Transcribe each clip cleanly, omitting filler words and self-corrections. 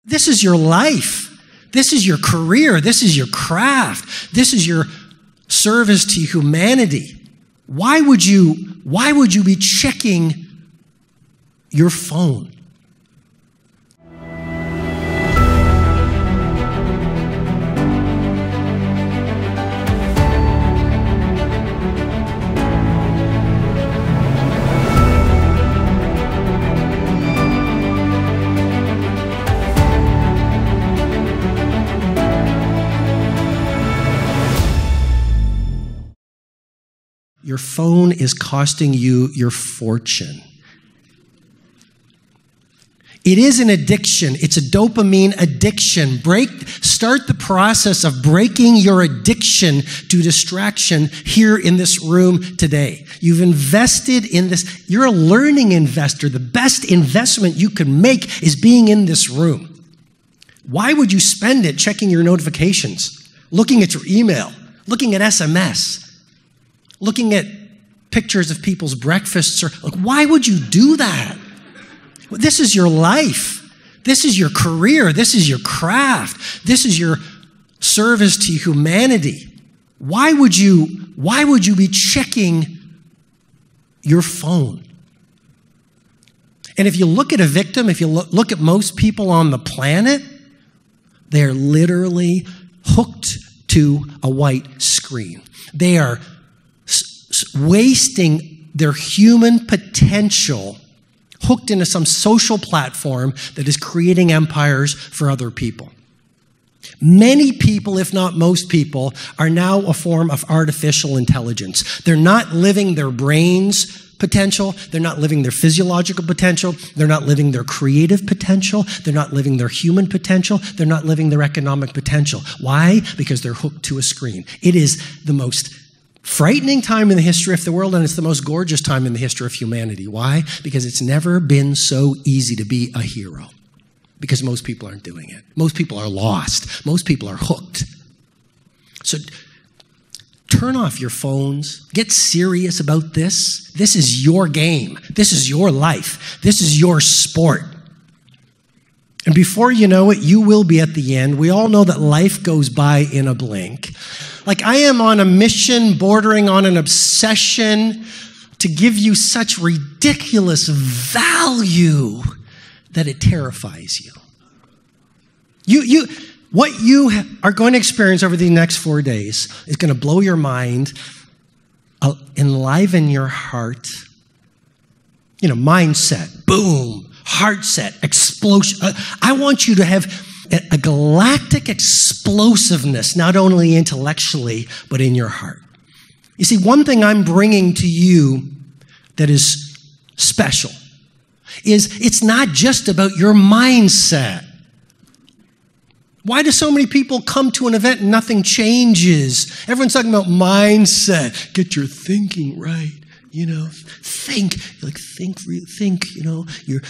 This is your life. This is your career. This is your craft. This is your service to humanity. Why would you be checking your phone? Your phone is costing you your fortune. It is an addiction. It's a dopamine addiction. Start the process of breaking your addiction to distraction here in this room today. You've invested in this. You're a learning investor. The best investment you can make is being in this room. Why would you spend it checking your notifications, looking at your email, looking at SMS? Looking at pictures of people's breakfasts, why would you do that? This is your life. This is your career. This is your craft. This is your service to humanity. Why would you be checking your phone? And if you look at a victim, if you look at most people on the planet, they're literally hooked to a white screen. They are wasting their human potential hooked into some social platform that is creating empires for other people. Many people, if not most people, are now a form of artificial intelligence. They're not living their brain's potential. They're not living their physiological potential. They're not living their creative potential. They're not living their human potential. They're not living their economic potential. Why? Because they're hooked to a screen. It is the most frightening time in the history of the world, and it's the most gorgeous time in the history of humanity. Why? Because it's never been so easy to be a hero. Because most people aren't doing it. Most people are lost. Most people are hooked. So turn off your phones. Get serious about this. This is your game. This is your life. This is your sport. And before you know it, you will be at the end. We all know that life goes by in a blink. Like, I am on a mission bordering on an obsession to give you such ridiculous value that it terrifies you. What you are going to experience over the next 4 days is going to blow your mind, enliven your heart. Mindset, boom, heart set, explosion. I want you to have a galactic explosiveness, not only intellectually, but in your heart. You see, one thing I'm bringing to you that is special is it's not just about your mindset. Why do so many people come to an event and nothing changes? Everyone's talking about mindset. Get your thinking right. Think.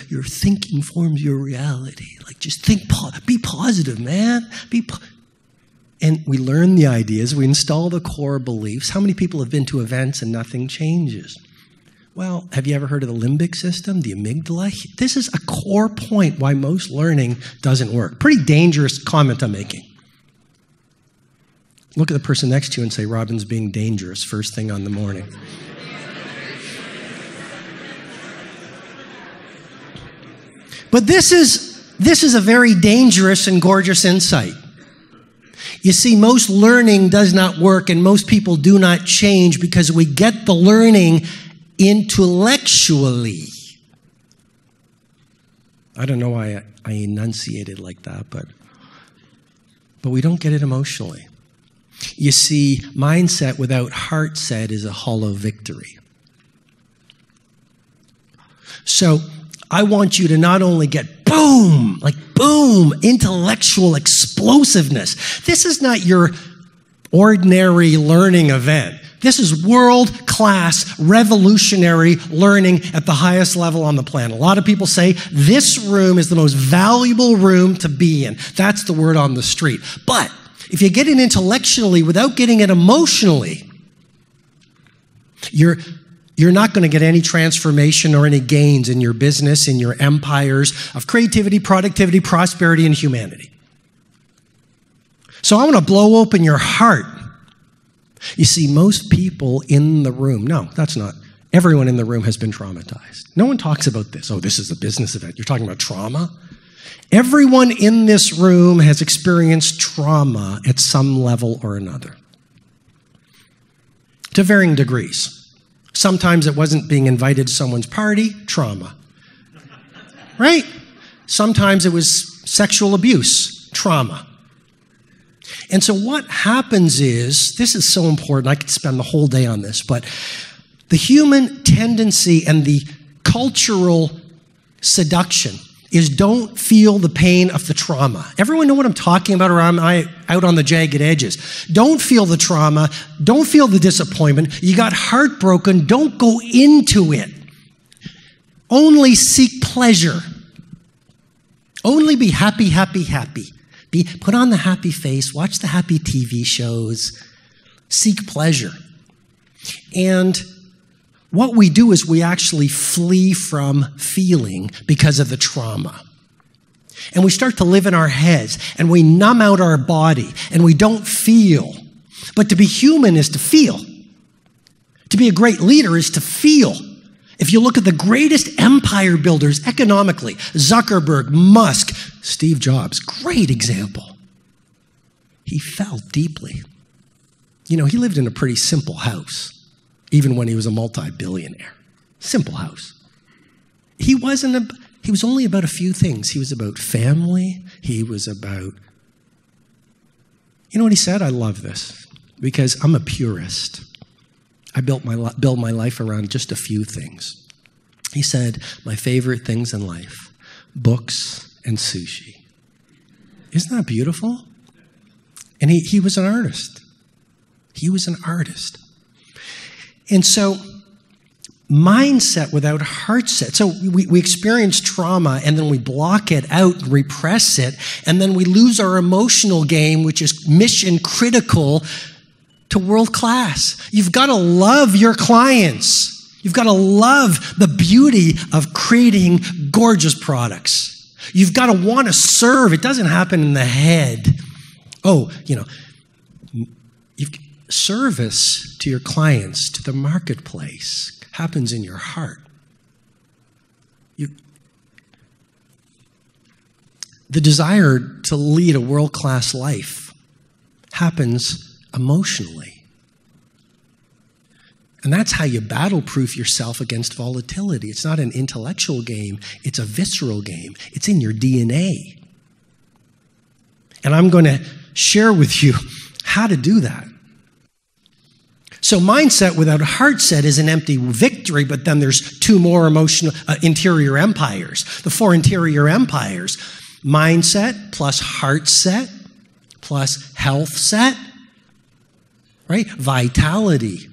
Your thinking forms your reality. Just think, be positive, man. And we learn the ideas, we install the core beliefs. How many people have been to events and nothing changes? Well, have you ever heard of the limbic system, the amygdala? This is a core point why most learning doesn't work. Pretty dangerous comment I'm making. Look at the person next to you and say, Robin's being dangerous first thing on the morning. But this is a very dangerous and gorgeous insight. You see, most learning does not work and most people do not change because we get the learning intellectually. I don't know why I enunciated like that, but we don't get it emotionally. You see, mindset without heart set is a hollow victory. So I want you to not only get boom, intellectual explosiveness. This is not your ordinary learning event. This is world-class, revolutionary learning at the highest level on the planet. A lot of people say this room is the most valuable room to be in. That's the word on the street. But if you get it intellectually without getting it emotionally, you're you're not going to get any transformation or any gains in your business, in your empires of creativity, productivity, prosperity, and humanity. So I want to blow open your heart. You see, most people in the room, no, that's not. Everyone in the room has been traumatized. No one talks about this. Oh, this is a business event. You're talking about trauma? Everyone in this room has experienced trauma at some level or another, to varying degrees. Sometimes it wasn't being invited to someone's party, trauma. Right? Sometimes it was sexual abuse, trauma. And so what happens is, this is so important, I could spend the whole day on this, but the human tendency and the cultural seduction is don't feel the pain of the trauma. Everyone know what I'm talking about, or am I out on the jagged edges? Don't feel the trauma. Don't feel the disappointment. You got heartbroken. Don't go into it. Only seek pleasure. Only be happy, happy, happy. Put on the happy face. Watch the happy TV shows. Seek pleasure. And what we do is we actually flee from feeling because of the trauma. And we start to live in our heads, and we numb out our body, and we don't feel. But to be human is to feel. To be a great leader is to feel. If you look at the greatest empire builders economically, Zuckerberg, Musk, Steve Jobs, great example. He felt deeply. You know, he lived in a pretty simple house. Even when he was a multi-billionaire. Simple house. He was only about a few things. He was about family. He was about, you know what he said? I love this because I'm a purist. I build my life around just a few things. He said, my favorite things in life, books and sushi. Isn't that beautiful? And he was an artist. He was an artist. And so, mindset without heart set. So we experience trauma and then we block it out, repress it, and then we lose our emotional game, which is mission critical to world class. You've got to love your clients. You've got to love the beauty of creating gorgeous products. You've got to want to serve. It doesn't happen in the head. Oh, you know, service to your clients, to the marketplace, happens in your heart. The desire to lead a world-class life happens emotionally. And that's how you battle-proof yourself against volatility. It's not an intellectual game, it's a visceral game. It's in your DNA. And I'm going to share with you how to do that. So mindset without heart set is an empty victory, but then there's two more emotional interior empires. The four interior empires: mindset plus heart set plus health set, right? Vitality.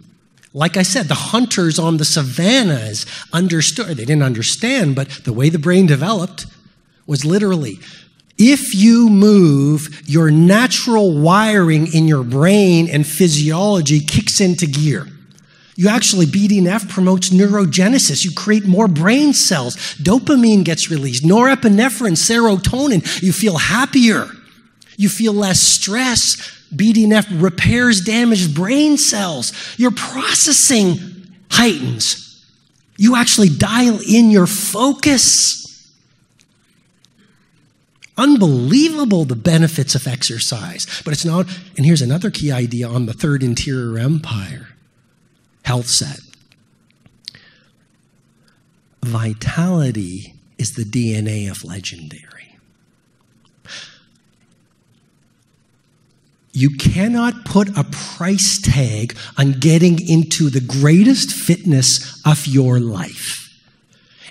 Like I said, the hunters on the savannas understood. They didn't understand, but the way the brain developed was literally, if you move, your natural wiring in your brain and physiology kicks into gear. You actually, BDNF promotes neurogenesis. You create more brain cells. Dopamine gets released. Norepinephrine, serotonin. You feel happier. You feel less stress. BDNF repairs damaged brain cells. Your processing heightens. You actually dial in your focus. Unbelievable, the benefits of exercise. But it's not, and here's another key idea on the third interior empire, health set. Vitality is the DNA of legendary. You cannot put a price tag on getting into the greatest fitness of your life.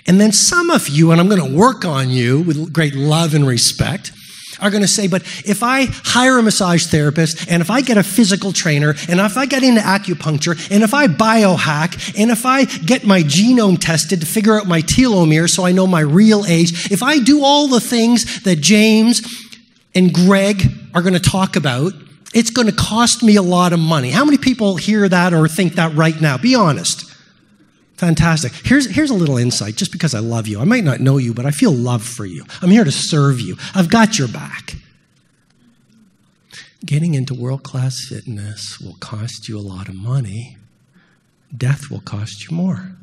And then some of you, and I'm going to work on you with great love and respect, are going to say, but if I hire a massage therapist, and if I get a physical trainer, and if I get into acupuncture, and if I biohack, and if I get my genome tested to figure out my telomere so I know my real age, if I do all the things that James and Greg are going to talk about, it's going to cost me a lot of money. How many people hear that or think that right now? Be honest. Fantastic. Here's a little insight, just because I love you. I might not know you, but I feel love for you. I'm here to serve you. I've got your back. Getting into world-class fitness will cost you a lot of money. Death will cost you more.